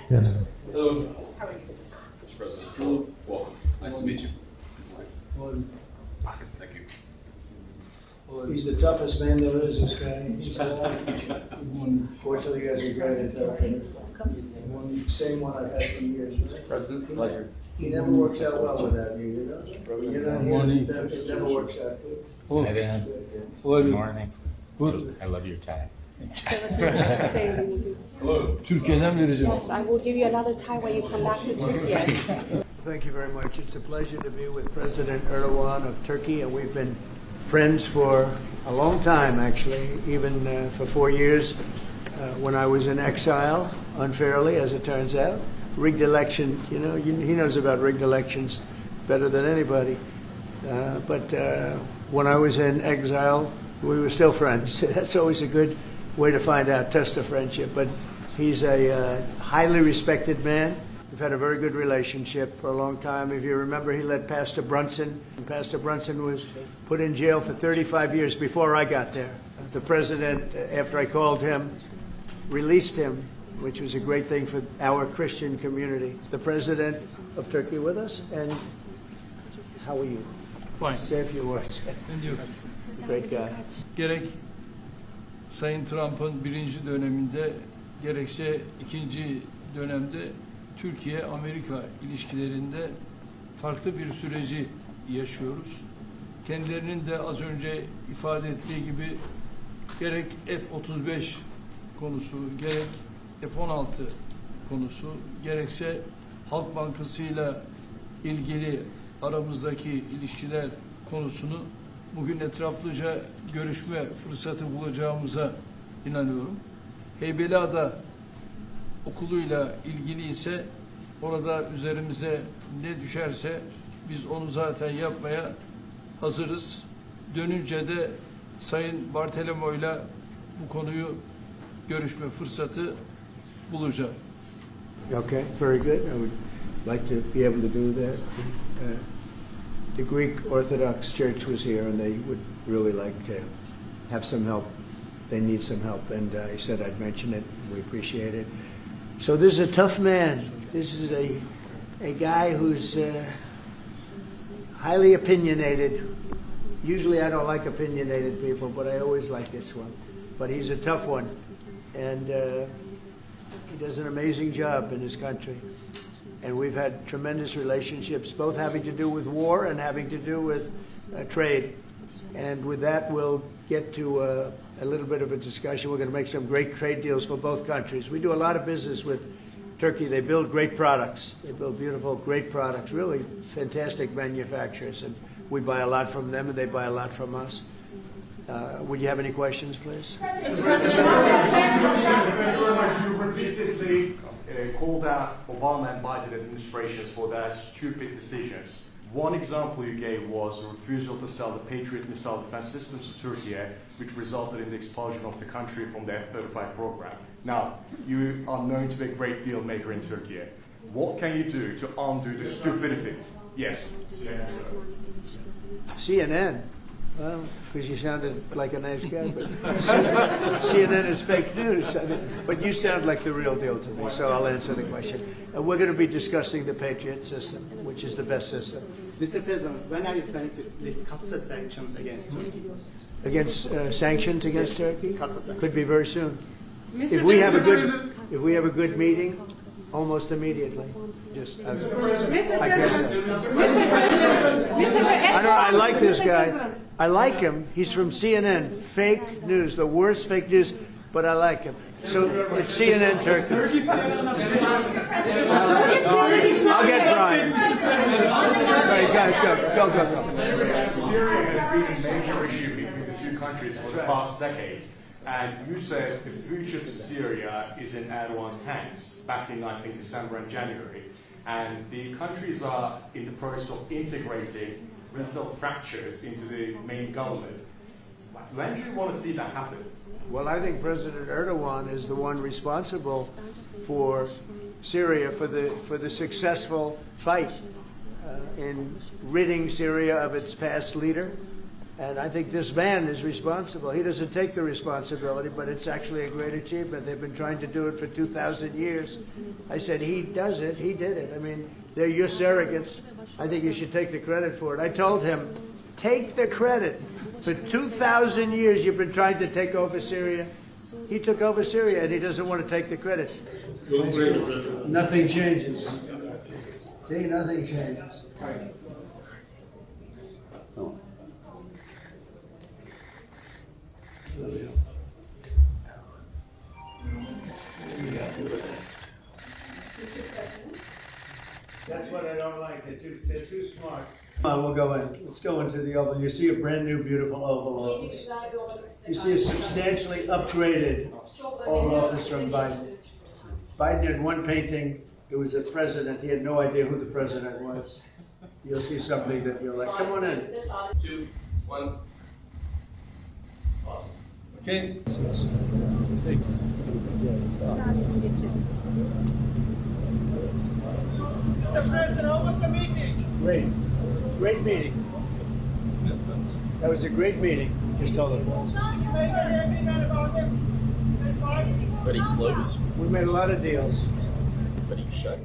Hello. How are you this time? Mr. President Kurulu, welcome. Nice to meet you. Thank you. He's the toughest man there is, this guy. Fortunately, you guys are great at that. Same one I've had for years. President, pleasure. He never works out well without you, you know? You're not here, it never works out good. Hi, Dan. Good morning. I love your tie. Hello. Türkiye'den vereceğim. Yes, I will give you another time when you come back to Turkey. Thank you very much. It's a pleasure to be with President Erdoğan of Turkey, and we've been friends for a long time, actually, even for 4 years when I was in exile, unfairly, as it turns out. Rigged election, you know, he knows about rigged elections better than anybody. But when I was in exile, we were still friends. That's always a good way to find out, test a friendship. But he's a highly respected man. We've had a very good relationship for a long time. If you remember, he led Pastor Brunson. And Pastor Brunson was put in jail for 35 years before I got there. The president, after I called him, released him, which was a great thing for our Christian community. The president of Turkey with us, and how are you? Fine. Say a few words. Ne diyor? Great guy. Gerek Sayın Trump'ın birinci döneminde gerekse ikinci dönemde Türkiye-Amerika ilişkilerinde farklı bir süreci yaşıyoruz. Kendilerinin de az önce ifade ettiği gibi gerek F-35 konusu, gerek F-16 konusu, gerekse Halk Bankası'yla ilgili aramızdaki ilişkiler konusunu bugün etraflıca görüşme fırsatı bulacağımıza inanıyorum. Heybeliada okuluyla ilgili ise orada üzerimize ne düşerse biz onu zaten yapmaya hazırız. Dönünce de Sayın Bartolomeo'yla bu konuyu görüşme fırsatı bulacağım. Okay, very good. I would like to be able to do that. The Greek Orthodox Church was here, and they would really like to have some help. They need some help, and he said I'd mention it. We appreciate it. So this is a tough man. This is a guy who's highly opinionated. Usually I don't like opinionated people, but I always like this one. But he's a tough one, and he does an amazing job in his country. And we've had tremendous relationships, both having to do with war and having to do with trade. And with that, we'll get to a little bit of a discussion. We're going to make some great trade deals for both countries. We do a lot of business with Turkey. They build great products. They build beautiful, great products, really fantastic manufacturers. And we buy a lot from them, and they buy a lot from us. Would you have any questions, please? Thank you very much. You repeatedly called out Obama and Biden administrations for their stupid decisions. One example you gave was the refusal to sell the Patriot missile defense systems to Turkey, which resulted in the expulsion of the country from the F-35 program. Now, you are known to be a great deal maker in Turkey. What can you do to undo the stupidity? Yes, CNN. CNN? Well, because you sounded like a nice guy, but CNN is fake news. I mean, but you sound like the real deal to me, so I'll answer the question. We're going to be discussing the Patriot system, which is the best system. Mr. President, when are you planning to lift CAATSA sanctions against Turkey? Against sanctions against Turkey? CAATSA. Could be very soon. If we have a good meeting, almost immediately. Just I like this guy. I like him. He's from CNN. Fake news, the worst fake news, but I like him. So it's CNN Turkey. I'll get Brian. Right, go. Syria has been a major issue between the two countries for the past decades. And you said the future for Syria is in Erdoğan's hands back in, I think, December and January. And the countries are in the process of integrating regional fractures into the main government. When do you want to see that happen? Well, I think President Erdoğan is the one responsible for Syria, for the successful fight in ridding Syria of its past leader And I think this man is responsible. He doesn't take the responsibility, but it's actually a great achievement. They've been trying to do it for 2,000 years. I said, he does it, he did it. I mean, they're your surrogates. I think you should take the credit for it. I told him, take the credit. For 2,000 years you've been trying to take over Syria. He took over Syria and he doesn't want to take the credit. Nothing changes. See, nothing changes. That's what I don't like. They're too smart. Come on, we'll go in. Let's go into the Oval. You see a brand new, beautiful Oval Office. You see a substantially upgraded Oval Office from Biden. Biden had one painting. It was a president. He had no idea who the president was. You'll see something that you're like, come on in. 2, 1. Okay. Mr. President, how was the meeting? Great. Great meeting. That was a great meeting. Just told it was. But he closed. We made a lot of deals. But he shut.